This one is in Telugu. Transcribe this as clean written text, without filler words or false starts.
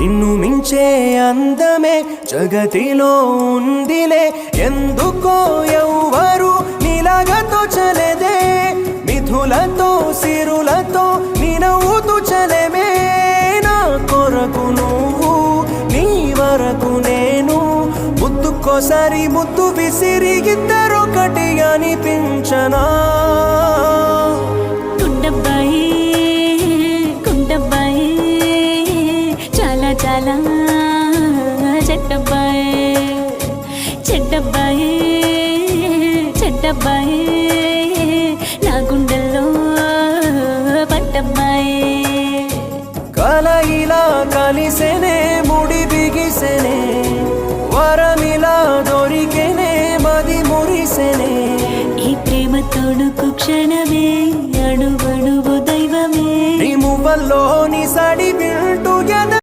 నిన్ను మించే అందమే జగతిలో ఉందిలే ఎందుకో ఎవ్వరు నీలాగా తోచలేదే మిథులతో సిరులతో నీ నవ్వుతూ చలేమే నా కొరకు నువ్వు నీ వరకు నేను ముద్దుకోసారి ముద్దు విసిరి ఇద్దరొకటి అనిపించనా కుండబ్బాయి కుండబ్బాయి చాలా చాలా చెడ్డబ్బాయి చెడ్డబ్బాయి చెడ్డబ్బాయి నా గుండెల్లో పట్టబ్బాయి కల ఇలా కలిసేనే ముడి బిగిసేనే వరమిలా దొరికేనే మది మురిసేనే ఈ ప్రేమ తోడుకు క్షణమే అణువణువు దైవమే నీ మువ్వల్లోని సడి వింటూ